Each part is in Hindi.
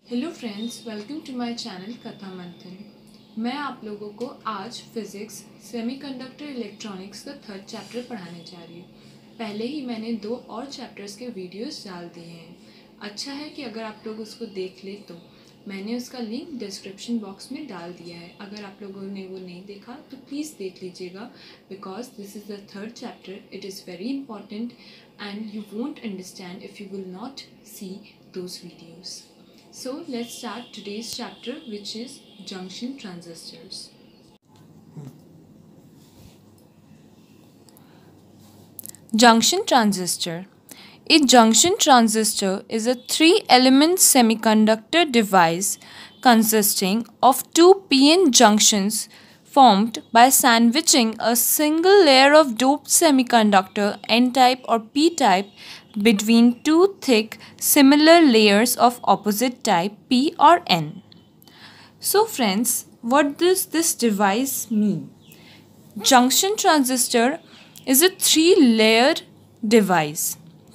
Hello friends, welcome to my channel Katha Manthan. मैं आप लोगों को आज फिज़िक्स सेमीकंडक्टर इलेक्ट्रॉनिक्स का थर्ड चैप्टर पढ़ाने जा रही हूँ। पहले ही मैंने 2 और चैप्टर्स के वीडियोस डाल दिए हैं। अच्छा है कि अगर आप लोग उसको देख ले तो मैंने उसका लिंक डिस्क्रिप्शन बॉक्स में डाल दिया है। अगर आप लोगों ने वो नहीं देखा तो प्लीज़ देख लीजिएगा, because this is the third chapter. It is very important and you won't understand if you will not see those videos. So let's start today's chapter, which is junction transistors. Junction transistor. A junction transistor is a 3-element semiconductor device consisting of 2 p-n junctions formed by sandwiching a single layer of doped semiconductor n-type or p-type between 2 thick similar layers of opposite type p or n. So friends, what does this device mean? Junction transistor is a 3-layer device.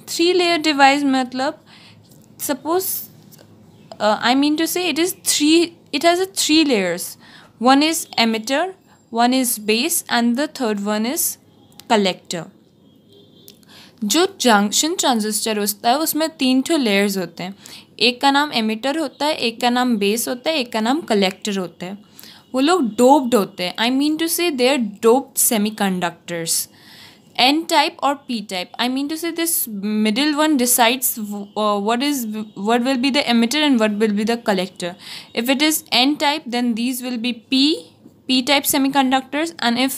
3-layer device मतलब suppose I mean to say it has a 3 layers. One is emitter, one is base and the third one is collector. जो जंक्शन ट्रांजिस्टर होता है उसमें 3 लेयर्स होते हैं. एक का नाम एमिटर होता है, एक का नाम बेस होता है, एक का नाम कलेक्टर होता है. वो लोग डोप्ड होते हैं. आई mean to say they are doped semiconductors. N type or P type. I mean to say this middle one decides what will be the emitter and what will be the collector. If it is N type, then these will be P type semiconductors, and if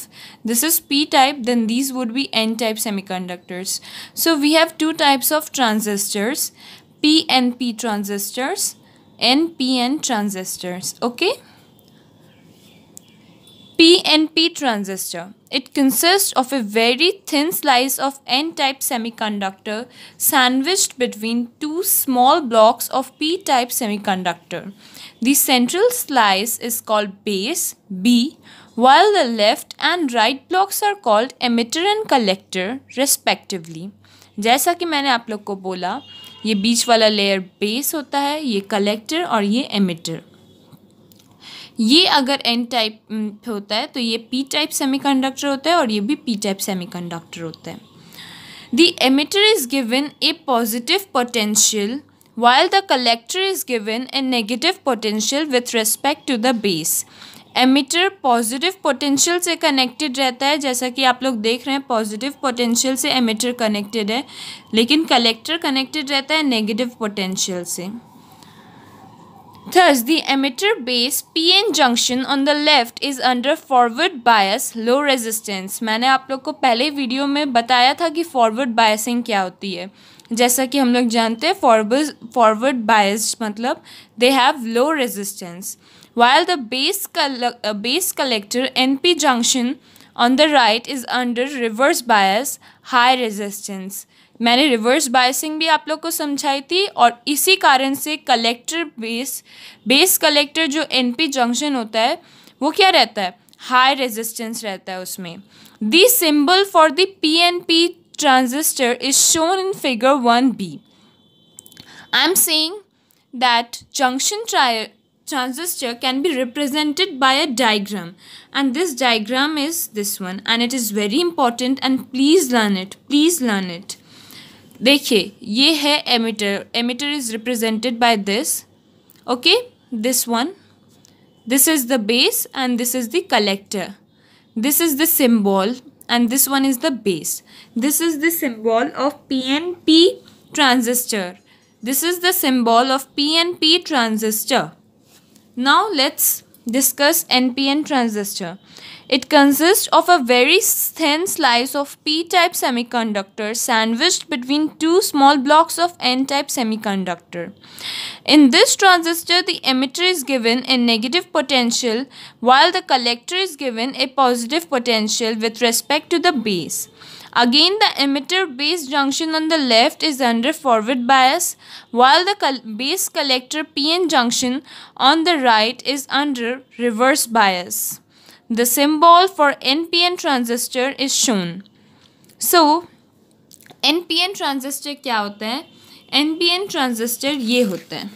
this is P type, then these would be N type semiconductors. So we have 2 types of transistors: PNP transistors, NPN transistors. Okay. PNP transistor. It consists of a very thin slice of N-type semiconductor sandwiched between 2 small blocks of P-type semiconductor. The central slice is called base, B, while the left and right blocks are called emitter and collector respectively. जैसा कि मैंने आप लोग को बोला, ये बीच वाला लेयर बेस होता है, ये कलेक्टर और ये एमिटर. ये अगर एन टाइप होता है तो ये पी टाइप सेमीकंडक्टर होता है और ये भी पी टाइप सेमीकंडक्टर होता है. The emitter is given a positive potential while the collector is given a negative potential with respect to the base. Emitter positive potential से कनेक्टेड रहता है, जैसा कि आप लोग देख रहे हैं पॉजिटिव पोटेंशियल से एमिटर कनेक्टेड है, लेकिन कलेक्टर कनेक्टेड रहता है नेगेटिव पोटेंशियल से. Thus, the emitter base PN junction on the left is under forward bias low resistance. मैंने आप लोग को पहले वीडियो में बताया था कि फॉरवर्ड बायसिंग क्या होती है. जैसा कि हम लोग जानते हैं फॉरवर्ड बायस्ड मतलब they have low resistance. While the base collector NP junction on the right is under reverse bias high resistance. मैंने रिवर्स बायसिंग भी आप लोग को समझाई थी, और इसी कारण से कलेक्टर बेस कलेक्टर जो एनपी जंक्शन होता है वो क्या रहता है, हाई रेजिस्टेंस रहता है उसमें. The symbol for the PNP transistor is shown in figure 1b. I am saying that junction transistor can be represented by a diagram, and this diagram is this one, and it is very important and please learn it. देखिए ये है emitter is represented by this. Okay, this one, this is the base and this is the collector. This is the symbol and this one is the base. This is the symbol of PNP transistor. This is the symbol of PNP transistor. Now let's discuss NPN transistor. It consists of a very thin slice of P-type semiconductor sandwiched between 2 small blocks of N-type semiconductor. In this transistor, the emitter is given a negative potential while the collector is given a positive potential with respect to the base. Again, the emitter-base junction on the left is under forward bias, while the base collector PN junction on the right is under reverse bias. The symbol for NPN transistor is shown. So, NPN transistor क्या होता है? NPN ट्रांजिस्टर ये होता है.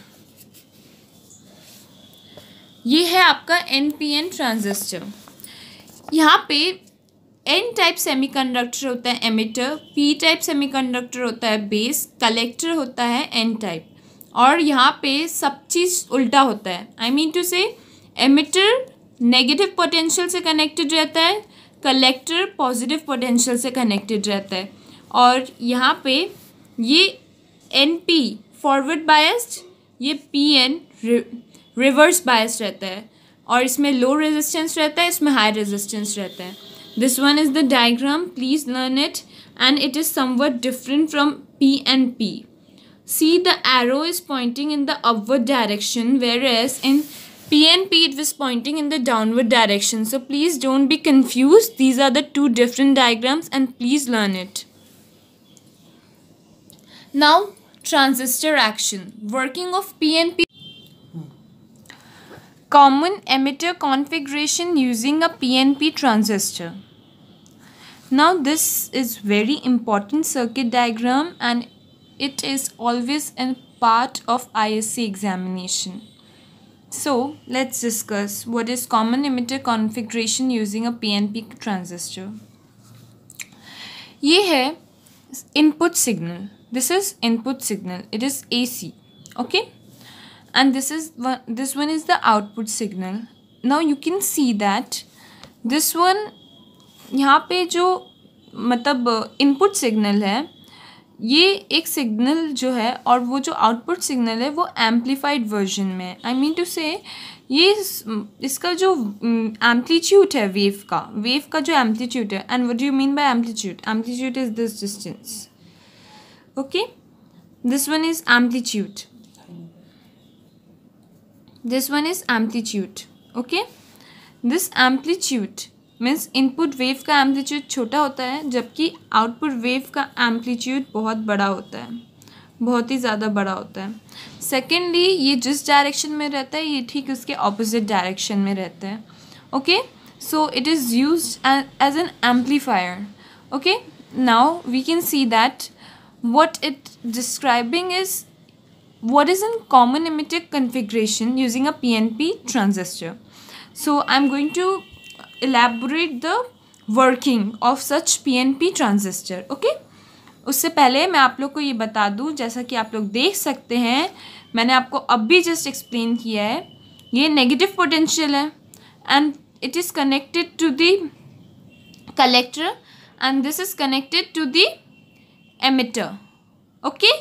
ये है आपका एनपीएन ट्रांजिस्टर। यहाँ पे एन टाइप सेमीकंडक्टर होता है एमिटर, पी टाइप सेमीकंडक्टर होता है बेस, कलेक्टर होता है एन टाइप। और यहाँ पे सब चीज़ उल्टा होता है। आई मीन टू से एमिटर नेगेटिव पोटेंशियल से कनेक्टेड रहता है, कलेक्टर पॉजिटिव पोटेंशियल से कनेक्टेड रहता है। और यहाँ पे ये एन पी फॉरवर्ड बायस्ड, ये पी एन रिवर्स बायस्ड रहता है। और इसमें लो रेजिस्टेंस रहता है, इसमें हाई रेजिस्टेंस रहता है। This one is the diagram, please learn it, and it is somewhat different from P and P. See, the arrow is pointing in the upward direction, whereas in PNP it was pointing in the downward direction. So please don't be confused. These are the two different diagrams and please learn it. Now, transistor action. Working of PNP. Common emitter configuration using a PNP transistor. Now this is very important circuit diagram and it is always a part of ISC examination. So let's discuss what is common emitter configuration using a PNP transistor. ये है input signal. This is input signal. It is AC. Okay, and this one is the output signal. Now you can see that this one यहाँ पे जो मतलब input signal है, ये एक सिग्नल जो है और वो जो आउटपुट सिग्नल है वो एम्पलीफाइड वर्जन में। आई मीन टू से ये इसका जो एम्पलीट्यूड है वेव का जो एम्पलीट्यूड है, and what do you mean by amplitude? Amplitude is this distance. Okay, this one is amplitude, this one is amplitude. Okay, this amplitude means input wave का एम्पलीट्यूड छोटा होता है जबकि आउटपुट वेव का एम्पलीट्यूड बहुत बड़ा होता है, बहुत ही ज़्यादा बड़ा होता है. सेकेंडली, ये जिस डायरेक्शन में रहता है ये ठीक उसके ऑपोजिट डायरेक्शन में रहता है. Okay, so it is used as an amplifier. Okay, now we can see that what it describing is what is in common emitter configuration using a PNP transistor. So I'm going to elaborate the working of such PNP transistor. Okay, उससे पहले मैं आप लोग को ये बता दूँ, जैसा कि आप लोग देख सकते हैं मैंने आपको अभी जस्ट एक्सप्लेन किया है, ये नेगेटिव पोटेंशियल है and it is connected to the collector and this is connected to the emitter. Okay,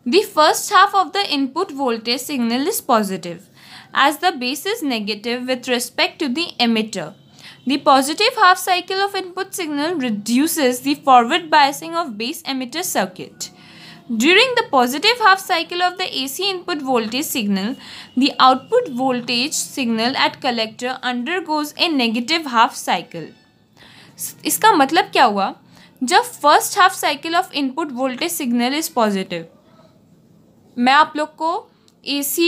the first half of the input voltage signal is positive as the base is negative with respect to the emitter. The positive half cycle of input signal reduces the forward biasing of base emitter circuit. During the positive half cycle of the AC input voltage signal, the output voltage signal at collector undergoes a negative half cycle. इसका मतलब क्या हुआ? जब first half cycle of input voltage signal is positive, मैं आप लोग को AC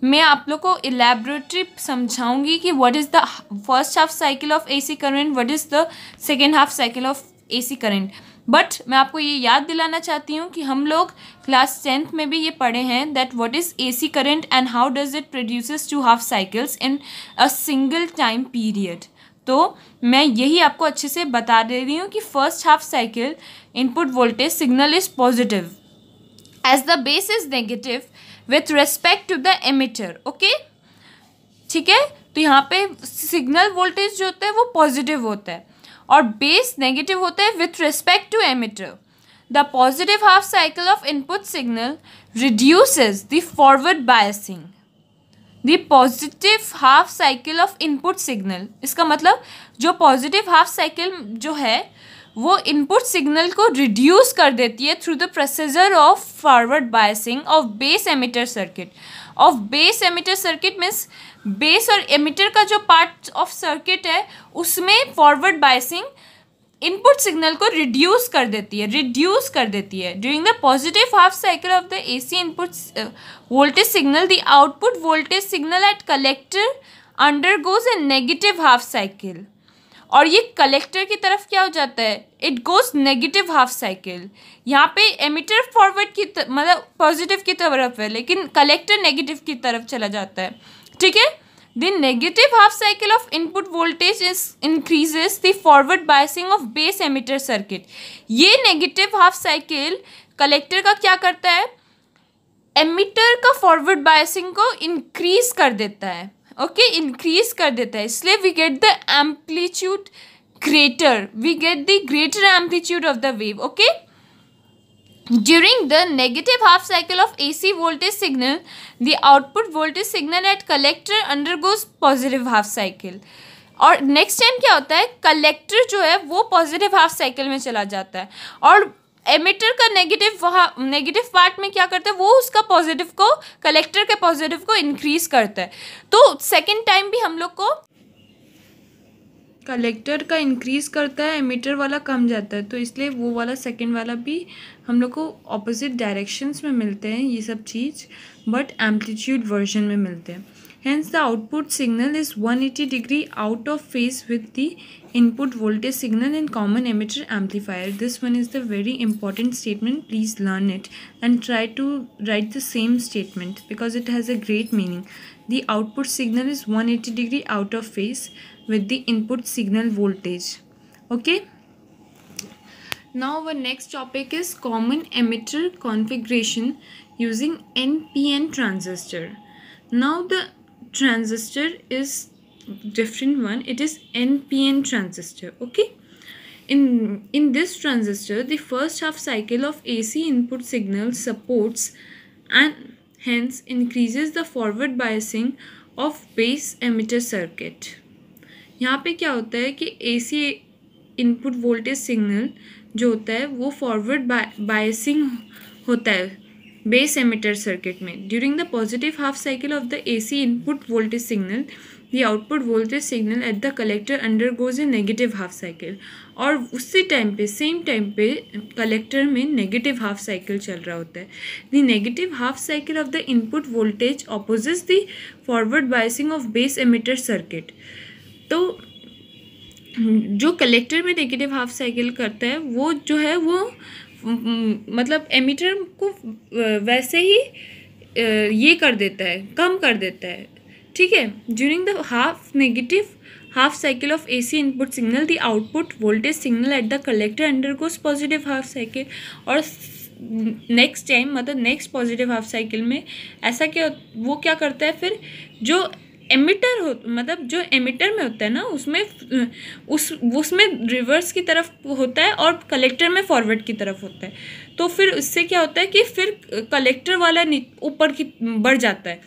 में आप लोग को इलेबोरेटली समझाऊंगी कि what is the first half cycle of AC current, what is the second half cycle of AC current. But मैं आपको ये याद दिलाना चाहती हूँ कि हम लोग क्लास 10th में भी ये पढ़े हैं that what is AC current and how does it produces two half cycles in a single time period. तो मैं यही आपको अच्छे से बता दे रही हूँ कि first half cycle input voltage signal is positive as the base is negative with respect to the emitter. Okay, ठीक है, तो यहाँ पे सिग्नल वोल्टेज जो होता है वो पॉजिटिव होता है और बेस नेगेटिव होता है with respect to emitter. The positive half cycle of input signal reduces the forward biasing. The positive half cycle of input signal, इसका मतलब जो पॉजिटिव हाफ साइकिल जो है वो इनपुट सिग्नल को रिड्यूस कर देती है through the procedure of forward biasing of base emitter circuit. Of base emitter circuit means base और एमिटर का जो पार्ट ऑफ सर्किट है उसमें फॉरवर्ड बायसिंग इनपुट सिग्नल को रिड्यूस कर देती है. During the positive half cycle of the AC input voltage signal the output voltage signal eight collector undergoes A negative half cycle. और ये कलेक्टर की तरफ क्या हो जाता है? It goes negative half cycle. यहाँ पे एमिटर फॉरवर्ड की मतलब पॉजिटिव की तरफ है लेकिन कलेक्टर नेगेटिव की तरफ चला जाता है. ठीक है। The negative half cycle of input voltage increases the forward biasing of base emitter circuit. ये नेगेटिव हाफ साइकिल कलेक्टर का क्या करता है, एमिटर का फॉरवर्ड बायसिंग को इंक्रीज कर देता है, ओके, इंक्रीज कर देता है, इसलिए we get the amplitude greater, we get the greater amplitude of the wave, okay. During the negative half cycle of AC voltage signal, the output voltage signal at collector undergoes positive half cycle. और नेक्स्ट टाइम क्या होता है, कलेक्टर जो है वो पॉजिटिव हाफ साइकिल में चला जाता है और एमिटर का नेगेटिव पार्ट में क्या करता है, वो उसका पॉजिटिव को, कलेक्टर के पॉजिटिव को इंक्रीज करता है। तो सेकेंड टाइम भी हम लोग को कलेक्टर का इंक्रीज करता है, एमिटर वाला कम जाता है, तो इसलिए वो वाला सेकंड वाला भी हम लोग को ऑपोजिट डायरेक्शंस में मिलते हैं ये सब चीज़, बट एम्पलीट्यूड वर्जन में मिलते हैं। Hence the output signal is 180 degree out of phase with the input voltage signal in common emitter amplifier. This one is the very important statement, please learn it and try to write the same statement because it has a great meaning. The output signal is 180 degree out of phase with the input signal voltage, okay. Now our next topic is common emitter configuration using NPN transistor. Now the transistor is different one, it is NPN transistor, okay. In this transistor, the first half cycle of AC input signal supports and hence increases the forward biasing of base emitter circuit. यहाँ पे क्या होता है कि AC इनपुट वोल्टेज सिग्नल जो होता है वो फॉरवर्ड बायसिंग होता है बेस एमिटर सर्किट में। During the positive half cycle of the AC input voltage signal, the output voltage signal at the collector undergoes A negative half cycle. और उसी टाइम पे, सेम टाइम पे कलेक्टर में नेगेटिव हाफ साइकिल चल रहा होता है। The negative half cycle of the input voltage opposites the forward biasing of base emitter circuit. तो जो कलेक्टर में नेगेटिव हाफ साइकिल करता है वो जो है वो मतलब एमिटर को वैसे ही ये कर देता है, कम कर देता है, ठीक है। During the negative half cycle of AC input signal, the output voltage signal at the collector undergoes positive half cycle. और नेक्स्ट टाइम मतलब नेक्स्ट पॉजिटिव हाफ साइकिल में ऐसा क्या, वो क्या करता है फिर, जो एमिटर हो मतलब जो एमिटर में होता है ना उसमें रिवर्स की तरफ होता है और कलेक्टर में फॉरवर्ड की तरफ होता है। तो फिर उससे क्या होता है कि फिर कलेक्टर वाला ऊपर की बढ़ जाता है।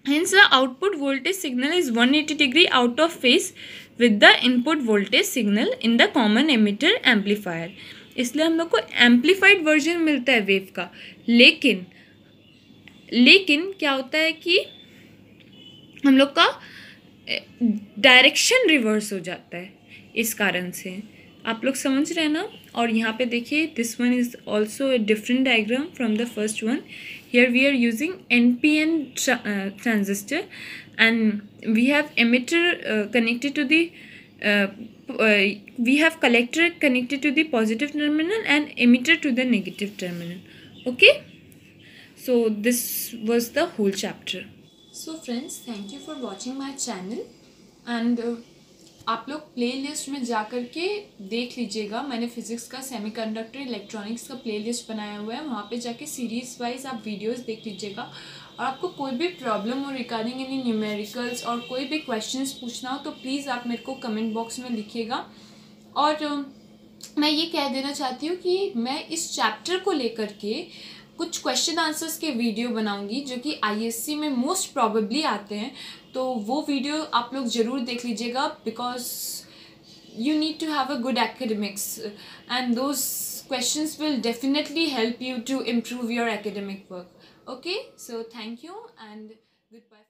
Hence the output voltage signal is 180 degree out of phase with the input voltage signal in the common emitter amplifier। इसलिए हम लोग को एम्पलीफाइड वर्जन मिलता है वेव का, लेकिन क्या होता है कि हम लोग का डायरेक्शन रिवर्स हो जाता है इस कारण से। आप लोग समझ रहे हैं ना। और यहाँ पे देखिए this one is also a different diagram from the first one. Here we are using NPN transistor and we have emitter connected to the we have collector connected to the positive terminal and emitter to the negative terminal, okay. So this was the whole chapter. So friends, thank you for watching my channel and आप लोग प्लेलिस्ट में जा कर के देख लीजिएगा। मैंने फिजिक्स का, सेमीकंडक्टर, इलेक्ट्रॉनिक्स का प्लेलिस्ट बनाया हुआ है, वहाँ पे जाके सीरीज़ वाइज आप वीडियोस देख लीजिएगा। और आपको कोई भी प्रॉब्लम हो रिगार्डिंग एनी न्यूमेरिकल्स और कोई भी क्वेश्चंस पूछना हो तो प्लीज़ आप मेरे को कमेंट बॉक्स में लिखिएगा। और मैं ये कह देना चाहती हूँ कि मैं इस चैप्टर को लेकर के कुछ क्वेश्चन आंसर्स के वीडियो बनाऊंगी जो कि ISC में मोस्ट प्रॉबेबली आते हैं, तो वो वीडियो आप लोग ज़रूर देख लीजिएगा because you need to have a good academics and those questions will definitely help you to improve your academic work. Okay, so thank you and goodbye.